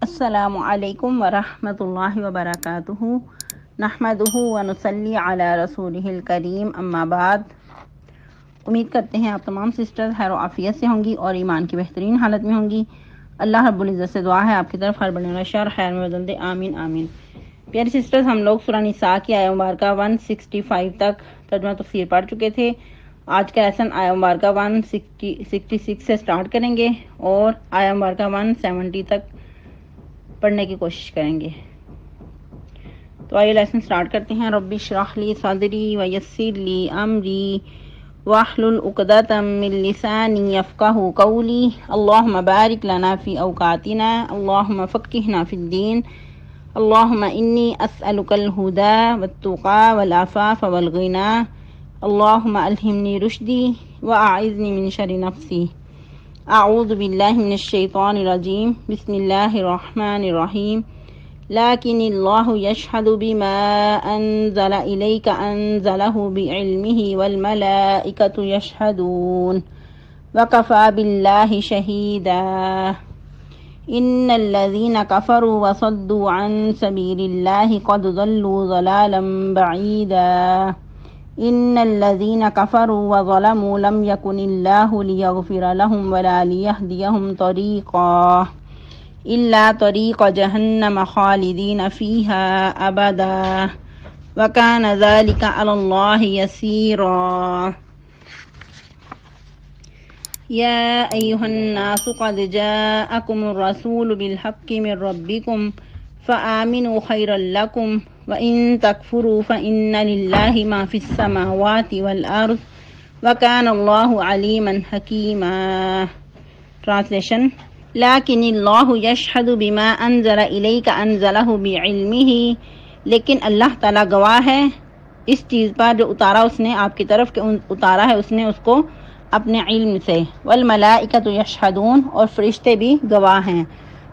السلام علیکم ورحمۃ اللہ وبرکاتہ نحمدہ ونصلی علی رسولہ الکریم اما بعد۔ امید کرتے ہیں آپ تمام سسٹرز خیر و عافیت سے ہوں گی اور ایمان کی بہترین حالت میں ہوں گی۔ اللہ رب العزت سے دعا ہے آپ کی طرف ہر بڑے و شر خیر میں بدل دے، آمین آمین۔ پیاری سسٹرز، ہم لوگ سورہ نساء کی آیہ مبارکہ 165 تک ترجمہ تفسیر پڑھ چکے تھے۔ آج کا لیسن آیہ مبارکہ 166 سے سٹارٹ کریں گے اور آیہ مبارکہ 170 تک پڑھنے کی کوشش کریں گے۔ تو آئیے لیسن سٹارٹ کرتے ہیں۔ رب اشرح لی صدری ویسر لی امری واحلل عقدۃ من لسانی یفقہوا قولی۔ اللہم بارک لنا فی اوقاتنا، اللہم فقہنا فی الدین، اللہم انی اسألک الہدی والتقی والعفاف والغنی، اللہم الہمنی رشدی واعذنی من شر نفسی۔ اعوذ باللہ من الشیطان الرجیم، بسم اللہ الرحمن الرحیم۔ لیکن اللہ یشہد بما انزل الیک انزلہ بعلمہ والملائکۃ یشہدون وکفی باللہ شہیدا۔ ان الذین کفروا وصدوا عن سبیل اللہ قد ضلوا ضلالا بعیدا۔ ان الذین کفروا وظلموا لم یکن اللہ لیغفر لهم ولا لیہدیہم طریقا الا طریق جہنم خالدین فیہا ابدا وکان ذلک علی اللہ یسیرا۔ یا ایہا الناس قد جاءکم الرسول بالحق من ربکم فآمنوا خیرا لکم وَإِن تَكْفُرُوا فَإِنَّ لِلَّهِ مَا فِي السَّمَاوَاتِ وَالْأَرْضِ وَكَانَ اللَّهُ عَلِيمًا حَكِيمًا۔ ٹرانسلیشن: لیکن اللہ یشہد بما انزل الیک انزلہ بعلمہ، لیکن اللہ تعالیٰ گواہ ہے اس چیز پر جو اتارا اس نے آپ کی طرف، کہ اتارا ہے اس نے اس کو اپنے علم سے۔ والملائکۃ یشہدون، اور فرشتے بھی گواہ ہیں۔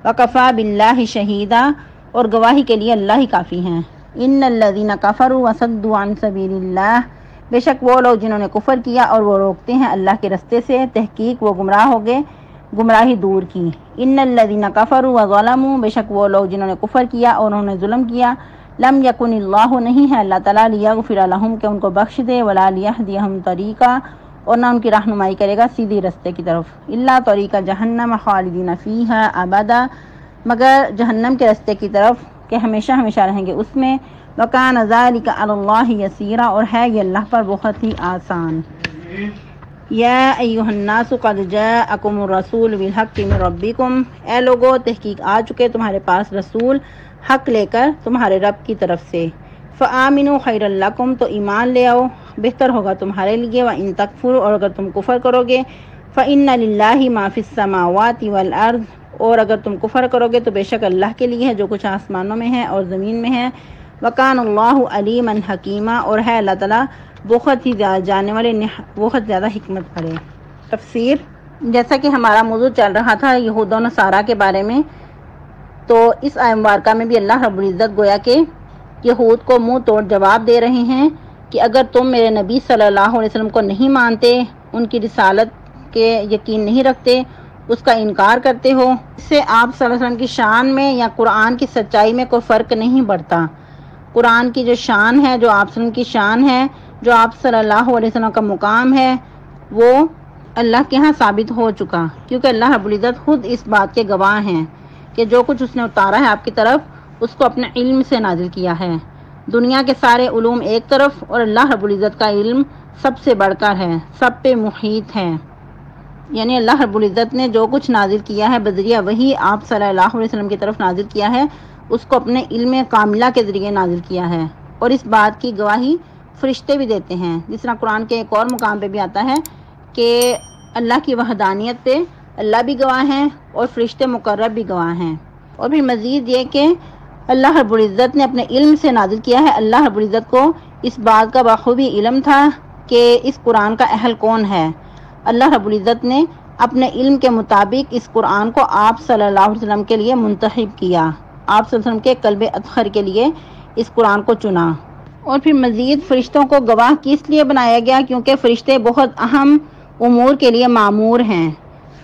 وکفی باللہ شہیدا، اور گواہی کے لیے اللہ ہی کافی ہیں۔ ان الذین کفروا وصدوا عن سبیل اللہ، بے شک وہ لوگ جنہوں نے کفر کیا اور وہ روکتے ہیں اللہ کے رستے سے، تحقیق وہ گمراہ ہو گئے، گمراہی دور کی۔ ان الذین کفروا وظلموا، بے شک وہ لوگ جنہوں نے کفر کیا اور انہوں نے ظلم کیا، لم یکن اللہ، نہیں ہے اللہ تعالیٰ، لیغفر لہم، کہ ان کو بخش دے، ولا لیہدیہم طریقا، اور نہ ان کی رہنمائی کرے گا سیدھی رستے کی طرف، الا طریق جہنم خالدین فیہا ابدا، مگر جہنم کے رستے کی طرف کہ ہمیشہ ہمیشہ رہیں گے اس میں۔ وَكَانَ ذَلِكَ عَلَى اللَّهِ يَسِيرًا، اور ہے یہ اللہ پر بہت ہی آسان۔ یا ایھا الناس قد جاءکم الرسول بالحق من ربکم، اے لوگو تحقیق آ چکے تمہارے پاس رسول حق لے کر تمہارے رب کی طرف سے۔ فآمنوا خیرا لکم، تو ایمان لے آؤ بہتر ہوگا تمہارے لیے۔ وَإِن تکفروا، اور اگر تم کفر کرو گے، فإن للہ ما فی السماوات والارض، اور اگر تم کفر کرو گے تو بے شک اللہ کے لیے ہے جو کچھ آسمانوں میں ہے اور زمین میں ہے۔ وَكَانَ اللَّهُ عَلِيمًا حَكِيمًا، اور ہے اللہ تعالیٰ بہت ہی زیادہ جاننے والے، بہت زیادہ حکمت بھرے۔ تفسیر: جیسا کہ ہمارا موضوع چل رہا تھا یہود و نصارہ کے بارے میں، تو اس آیہ مبارکہ میں بھی اللہ رب العزت گویا کہ یہود کو منہ توڑ جواب دے رہے ہیں کہ اگر تم میرے نبی صلی اللہ علیہ وسلم کو نہیں مانتے، ان کی رسالت کے یقین نہیں رکھتے، اس کا انکار کرتے ہو، اس سے آپ صلی اللہ علیہ وسلم کی شان میں یا قرآن کی سچائی میں کوئی فرق نہیں پڑتا۔ قرآن کی جو شان ہے، جو آپ صلی اللہ علیہ وسلم کی شان ہے، جو آپ صلی اللہ علیہ وسلم کا مقام ہے، وہ اللہ کے ہاں ثابت ہو چکا، کیونکہ اللہ رب العزت خود اس بات کے گواہ ہیں کہ جو کچھ اس نے اتارا ہے آپ کی طرف، اس کو اپنے علم سے نازل کیا ہے۔ دنیا کے سارے علوم ایک طرف، اور اللہ رب العزت کا علم سب سے بڑھ کر ہے، سب پہ محیط ہے۔ یعنی اللہ رب العزت نے جو کچھ نازل کیا ہے بذریعہ وہی آپ صلی اللہ علیہ وسلم کی طرف نازل کیا ہے، اس کو اپنے علم کاملہ کے ذریعے نازل کیا ہے، اور اس بات کی گواہی فرشتے بھی دیتے ہیں، جس طرح قرآن کے ایک اور مقام پہ بھی آتا ہے کہ اللہ کی وحدانیت پہ اللہ بھی گواہ ہیں اور فرشتے مقرب بھی گواہ ہیں۔ اور پھر مزید یہ کہ اللہ رب العزت نے اپنے علم سے نازل کیا ہے۔ اللہ رب العزت کو اس بات کا بخوبی علم تھا کہ اس قرآن کا اہل کون ہے۔ اللہ رب العزت نے اپنے علم کے مطابق اس قرآن کو آپ صلی اللہ علیہ وسلم کے لیے منتخب کیا، آپ صلی اللہ علیہ وسلم کے قلب اطہر کے لیے اس قرآن کو چنا۔ اور پھر مزید فرشتوں کو گواہ کس لیے بنایا گیا؟ کیونکہ فرشتے بہت اہم امور کے لیے معمور ہیں۔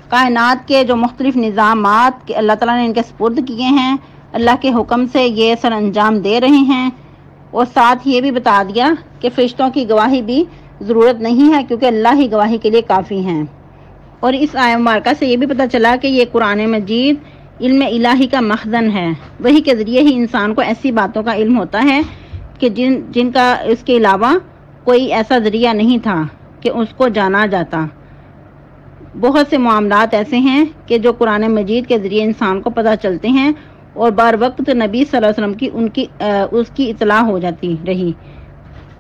کائنات کے جو مختلف نظامات کہ اللہ تعالیٰ نے ان کے سپرد کیے ہیں، اللہ کے حکم سے یہ سر انجام دے رہے ہیں، اور ساتھ یہ بھی بتا دیا کہ فرشتوں کی گواہی بھی ضرورت نہیں ہے کیونکہ اللہ ہی گواہی کے لیے کافی ہیں۔ اور اس آیت مبارکہ سے یہ بھی پتہ چلا کہ یہ قرآن مجید علم الہی کا مخزن ہے، وہی کے ذریعے ہی انسان کو ایسی باتوں کا علم ہوتا ہے کہ جن کا اس کے علاوہ کوئی ایسا ذریعہ نہیں تھا کہ اس کو جانا جاتا۔ بہت سے معاملات ایسے ہیں کہ جو قرآن مجید کے ذریعے انسان کو پتہ چلتے ہیں، اور بار وقت نبی صلی اللہ علیہ وسلم کی اس کی اطلاع ہو جاتی رہی،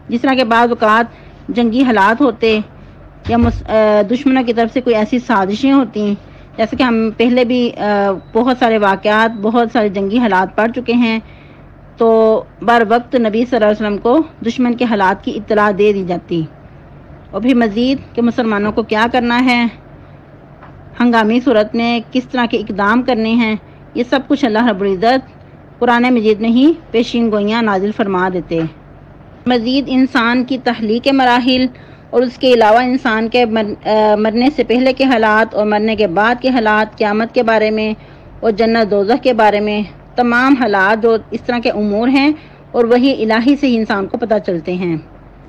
جس طرح کے بعض اوقات جنگی حالات ہوتے یا دشمنوں کی طرف سے کوئی ایسی سازشیں ہوتی، جیسے کہ ہم پہلے بھی بہت سارے واقعات، بہت سارے جنگی حالات پڑھ چکے ہیں، تو بر وقت نبی صلی اللہ علیہ وسلم کو دشمن کے حالات کی اطلاع دے دی جاتی، اور پھر مزید کہ مسلمانوں کو کیا کرنا ہے، ہنگامی صورت میں کس طرح کے اقدام کرنے ہیں، یہ سب کچھ اللہ رب العزت قرآن مجید میں ہی پیشین گوئیاں نازل فرما دیتے۔ مزید انسان کی تخلیق مراحل اور اس کے علاوہ انسان کے مرنے سے پہلے کے حالات اور مرنے کے بعد کے حالات، قیامت کے بارے میں اور جنت دوزخ کے بارے میں، تمام حالات جو اس طرح کے امور ہیں اور وہی الہی سے ہی انسان کو پتہ چلتے ہیں۔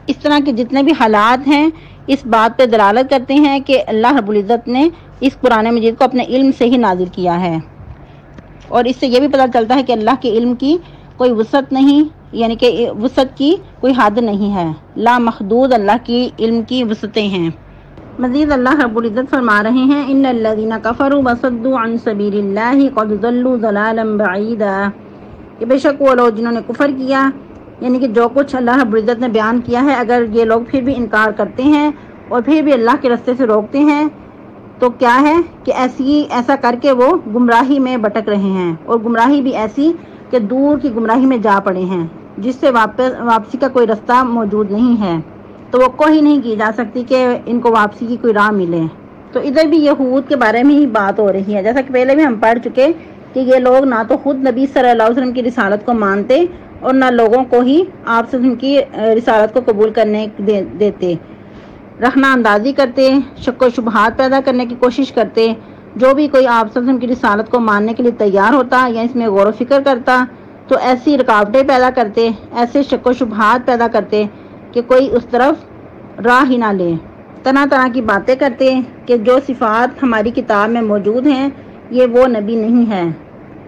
اس طرح کے جتنے بھی حالات ہیں اس بات پہ دلالت کرتے ہیں کہ اللہ رب العزت نے اس قرآن مجید کو اپنے علم سے ہی نازل کیا ہے، اور اس سے یہ بھی پتہ چلتا ہے کہ اللہ کے علم کی کوئی وسعت نہیں، یعنی کہ وسعت کی کوئی حد نہیں ہے، لا محدود اللہ کی علم کی وسعتیں ہیں۔ مزید اللہ رب العزت فرما رہے ہیں ان الذین کفروا وصدوا عن سبیل اللہ قد ضلوا ضلالا بعیدا، کہ بے شک وہ لوگ جنہوں نے کفر کیا، یعنی کہ جو کچھ اللہ رب العزت نے بیان کیا ہے، اگر یہ لوگ پھر بھی انکار کرتے ہیں اور پھر بھی اللہ کے راستے سے روکتے ہیں تو کیا ہے کہ ایسا کر کے وہ گمراہی میں بھٹک رہے ہیں، اور گمراہی بھی ایسی کہ دور کی گمراہی میں جا پڑے ہیں جس سے واپسی کا کوئی راستہ موجود نہیں ہے، توقع ہی نہیں کی جا سکتی کہ ان کو واپسی کی کوئی راہ ملے۔ تو ادھر بھی یہود کے بارے میں ہی بات ہو رہی ہے، جیسا کہ پہلے بھی ہم پڑھ چکے کہ یہ لوگ نہ تو خود نبی صلی اللہ علیہ وسلم کی رسالت کو مانتے اور نہ لوگوں کو ہی آپ صلی اللہ علیہ وسلم کی رسالت کو قبول کرنے دیتے، رخنا اندازی کرتے، شک و شبہات پیدا کرنے کی کوشش کرتے۔ جو بھی کوئی آپ صلی اللہ علیہ وسلم کی رسالت کو ماننے کے لیے تیار ہوتا یا اس میں غور و فکر کرتا تو ایسی رکاوٹیں پیدا کرتے، ایسے شک و شبہات پیدا کرتے کہ کوئی اس طرف راہ ہی نہ لے، طرح طرح کی باتیں کرتے کہ جو صفات ہماری کتاب میں موجود ہیں یہ وہ نبی نہیں ہے،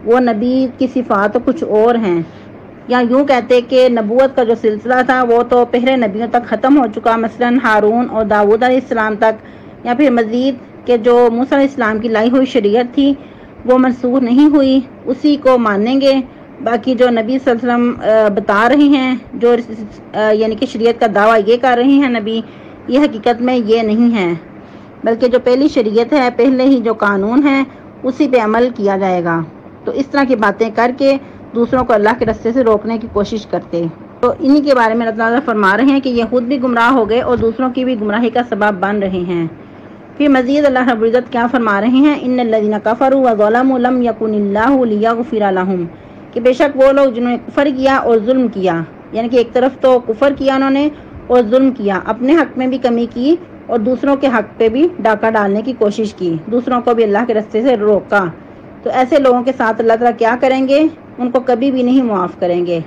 وہ نبی کی صفات تو کچھ اور ہیں، یا یوں کہتے کہ نبوت کا جو سلسلہ تھا وہ تو پہلے نبیوں تک ختم ہو چکا، مثلا ہارون اور داؤد علیہ السلام تک، یا پھر مزید کہ جو موسیٰ علیہ السلام کی لائی ہوئی شریعت تھی وہ منسوخ نہیں ہوئی، اسی کو مانیں گے۔ باقی جو نبی صلی اللہ علیہ وسلم بتا رہے ہیں، جو یعنی کہ شریعت کا دعویٰ یہ کر رہے ہیں نبی، یہ حقیقت میں یہ نہیں ہے، بلکہ جو پہلی شریعت ہے، پہلے ہی جو قانون ہے اسی پہ عمل کیا جائے گا۔ تو اس طرح کی باتیں کر کے دوسروں کو اللہ کے راستے سے روکنے کی کوشش کرتے، تو انہی کے بارے میں اللہ تعالیٰ فرما رہے ہیں کہ یہ خود بھی گمراہ ہو گئے اور دوسروں کی بھی گمراہی کا سبب بن رہے ہیں۔ پھر مزید اللہ رب العزت کیا فرما رہے ہیں ان الذین کفروا وظلموا لم یکن اللہ لیغفر لهم، کہ بے شک وہ لوگ جنہوں نے کفر کیا اور ظلم کیا، یعنی کہ ایک طرف تو کفر کیا انہوں نے اور ظلم کیا، اپنے حق میں بھی کمی کی اور دوسروں کے حق پہ بھی ڈاکہ ڈالنے کی کوشش کی، دوسروں کو بھی اللہ کے راستے سے روکا، تو ایسے لوگوں کے ساتھ اللہ تعالیٰ کیا کریں گے؟ ان کو کبھی بھی نہیں معاف کریں گے۔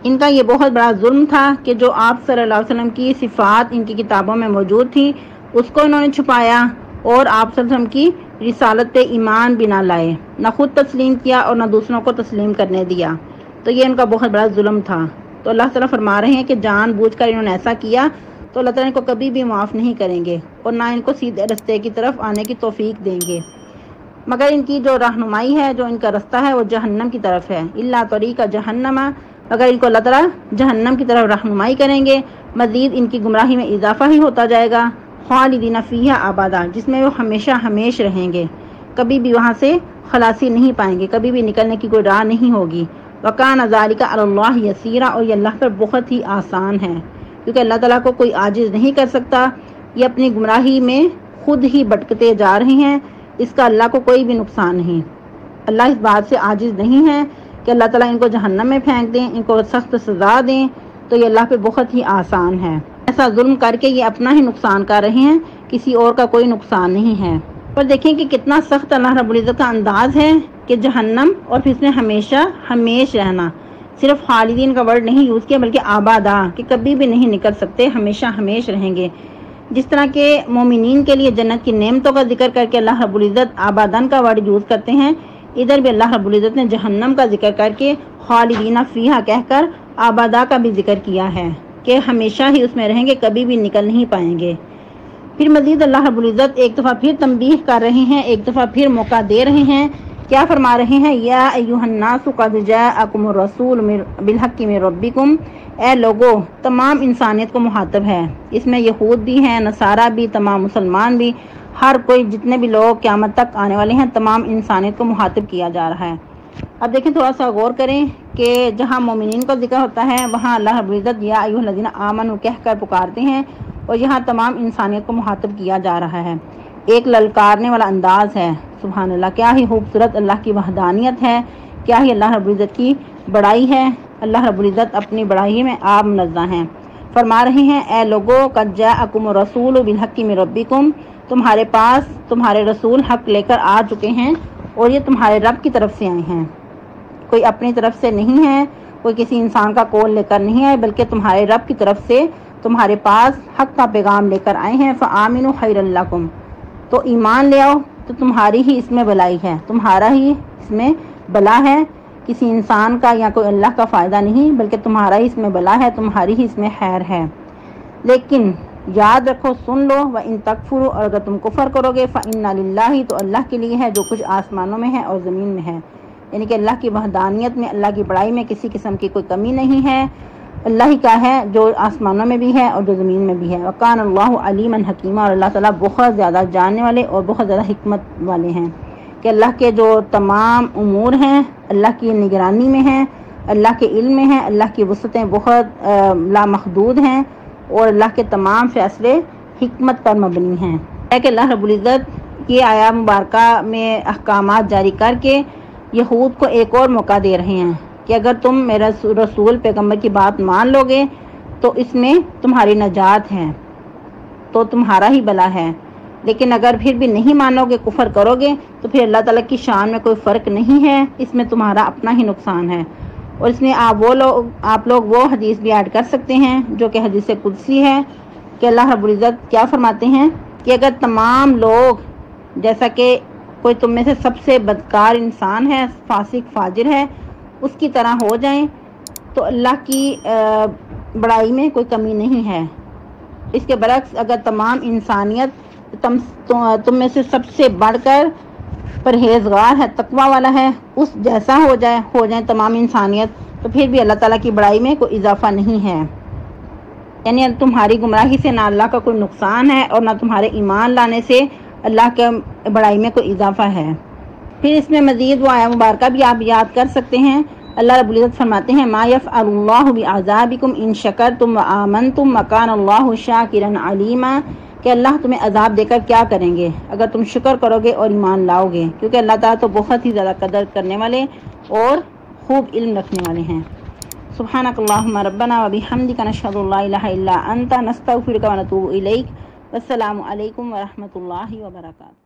ان کا یہ بہت بڑا ظلم تھا کہ جو آپ صلی اللہ علیہ وسلم کی صفات ان کی کتابوں میں موجود تھی اس کو انہوں نے چھپایا، اور آپ صلی اللہ علیہ وسلم کی رسالت پہ ایمان بھی نہ لائے، نہ خود تسلیم کیا اور نہ دوسروں کو تسلیم کرنے دیا، تو یہ ان کا بہت بڑا ظلم تھا۔ تو اللہ تعالیٰ فرما رہے ہیں کہ جان بوجھ کر انہوں نے ایسا کیا تو اللہ تعالیٰ ان کو کبھی بھی معاف نہیں کریں گے اور نہ ان کو سیدھے راستے کی طرف آنے کی توفیق دیں گے، مگر ان کی جو رہنمائی ہے، جو ان کا راستہ ہے وہ جہنم کی طرف ہے، الا طریق جہنم، اگر ان کو اللہ تعالیٰ جہنم کی طرف رہنمائی کریں گے، مزید ان کی گمراہی میں اضافہ ہی ہوتا جائے گا، خالدین فیہا ابدا، جس میں وہ ہمیشہ ہمیش رہیں گے، کبھی بھی وہاں سے خلاصی نہیں پائیں گے، کبھی بھی نکلنے کی کوئی راہ نہیں ہوگی۔ وکان ذالک علی اللہ یسیرا، اور یہ اللہ پر بہت ہی آسان ہے، کیونکہ اللہ تعالیٰ کو کوئی عاجز نہیں کر سکتا، یہ اپنی گمراہی میں خود ہی بھٹکتے جا رہے ہیں، اس کا اللہ کو کوئی بھی نقصان نہیں، اللہ اس بات سے عاجز نہیں ہے کہ اللہ تعالیٰ ان کو جہنم میں پھینک دیں، ان کو سخت سزا دیں، تو یہ اللہ پہ بہت ہی آسان ہے۔ ایسا ظلم کر کے یہ اپنا ہی نقصان کر رہے ہیں، کسی اور کا کوئی نقصان نہیں ہے۔ اور دیکھیں کہ کتنا سخت اللہ رب العزت کا انداز ہے کہ جہنم اور پھر اس میں ہمیشہ ہمیش رہنا، صرف خالدین کا ورڈ نہیں یوز کیا بلکہ آبادا، کہ کبھی بھی نہیں نکل سکتے، ہمیشہ ہمیش رہیں گے۔ جس طرح کہ مومنین کے لیے جنت کی نعمتوں کا ذکر کر کے اللہ رب العزت آبادن کا ورڈ یوز کرتے ہیں، ادھر بھی اللہ رب العزت نے جہنم کا ذکر کر کے خالدین فیہا کہہ کر آبادا کا بھی ذکر کیا ہے کہ ہمیشہ ہی اس میں رہیں گے، کبھی بھی نکل نہیں پائیں گے۔ پھر مزید اللہ رب العزت ایک دفعہ پھر تنبیہ کر رہے ہیں، ایک دفعہ پھر موقع دے رہے ہیں، کیا فرما رہے ہیں؟ یا ایھا الناس قد جاءکم الرسول بالحق من ربکم، اے لوگو، تمام انسانیت کو مخاطب ہے، اس میں یہود بھی ہیں، نصارہ بھی، تمام مسلمان بھی، ہر کوئی، جتنے بھی لوگ قیامت تک آنے والے ہیں، تمام انسانیت کو مخاطب کیا جا رہا ہے۔ اب دیکھیں، تھوڑا سا غور کریں کہ جہاں مومنین کا ذکر ہوتا ہے وہاں اللہ رب العزت یا ایھا الذین آمنوا کہہ کر پکارتے ہیں، اور یہاں تمام انسانیت کو مخاطب کیا جا رہا ہے۔ ایک للکارنے والا انداز ہے، سبحان اللہ، کیا ہی خوبصورت اللہ کی وحدانیت ہے، کیا ہی اللہ رب العزت کی بڑائی ہے۔ اللہ رب العزت اپنی بڑائی میں آپ منزہ ہیں۔ فرما رہے ہیں، اے لوگو، قد جاءکم الرسول بالحق من ربکم، تمہارے پاس تمہارے رسول حق لے کر آ چکے ہیں، اور یہ تمہارے رب کی طرف سے آئے ہیں، کوئی اپنی طرف سے نہیں ہے، کوئی کسی انسان کا قول لے کر نہیں آئے، بلکہ تمہارے رب کی طرف سے تمہارے پاس حق کا پیغام لے کر آئے ہیں۔ فآمنوا خیر لکم، تو ایمان لے آؤ تو تمہاری ہی اس میں بلائی ہے، تمہارا ہی اس میں بلا ہے، کسی انسان کا یا کوئی اللہ کا فائدہ نہیں، بلکہ تمہارا ہی اس میں بلا ہے، تمہاری ہی اس میں خیر ہے۔ لیکن یاد رکھو، سن لو، وَإِن تَكْفُرُوا، اور اگر تم کفر کرو گے، فَإِنَّ لِلَّهِ، تو اللہ کے لیے ہے جو کچھ آسمانوں میں ہے اور زمین میں ہے، یعنی کہ اللہ کی وحدانیت میں، اللہ کی بڑائی میں کسی قسم کی کوئی کمی نہیں ہے، اللہ ہی کا ہے جو آسمانوں میں بھی ہے اور جو زمین میں بھی ہے۔ وَكَانَ اللَّهُ عَلِيمًا حَكِيمًا، اور اللہ تعالیٰ بہت زیادہ جاننے والے اور بہت زیادہ حکمت والے ہیں، کہ اللہ کے جو تمام امور ہیں اللہ کی نگرانی میں ہیں، اللہ کے علم میں ہیں، اللہ کی وسعتیں بہت لامحدود ہیں، اور اللہ کے تمام فیصلے حکمت پر مبنی ہیں۔ ہے کہ اللہ رب العزت یہ آیات مبارکہ میں احکامات جاری کر کے یہود کو ایک اور موقع دے رہے ہیں کہ اگر تم میرا رسول پیغمبر کی بات مان لو گے تو اس میں تمہاری نجات ہے، تو تمہارا ہی بلا ہے، لیکن اگر پھر بھی نہیں مانو گے، کفر کرو گے، تو پھر اللہ تعالیٰ کی شان میں کوئی فرق نہیں ہے، اس میں تمہارا اپنا ہی نقصان ہے۔ اور اس میں آپ لوگ وہ حدیث بھی ایڈ کر سکتے ہیں جو کہ حدیث قدسی ہے، کہ اللہ رب العزت کیا فرماتے ہیں کہ اگر تمام لوگ، جیسا کہ کوئی تم میں سے سب سے بدکار انسان ہے، فاسق فاجر ہے، اس کی طرح ہو جائیں تو اللہ کی بڑائی میں کوئی کمی نہیں ہے۔ اس کے برعکس اگر تمام انسانیت تم میں سے سب سے بڑھ کر پرہیزگار ہے، تقوی والا ہے، اس جیسا ہو جائیں تمام انسانیت، تو پھر بھی اللہ تعالیٰ کی بڑائی میں کوئی اضافہ نہیں ہے، یعنی تمہاری گمراہی سے نہ اللہ کا کوئی نقصان ہے اور نہ تمہارے ایمان لانے سے اللہ کے بڑائی میں کوئی اضافہ ہے۔ پھر اس میں مزید وہ آیہ مبارکہ بھی آپ یاد کر سکتے ہیں۔ اللہ رب العزت فرماتے ہیں، ما یفعل اللہ بعذابکم ان شکرتم وآمنتم وکان اللہ شاکرا علیما، کہ اللہ تمہیں عذاب دے کر کیا کریں گے اگر تم شکر کرو گے اور ایمان لاؤ گے، کیونکہ اللہ تعالیٰ تو بہت ہی زیادہ قدر کرنے والے اور خوب علم رکھنے والے ہیں۔ سبحانک اللہم ربنا وبحمدک، نشہد ان لا الہ الا انت، نستغفرک ونتوب الیک۔ والسلام علیکم ورحمۃ اللہ وبرکاتہ۔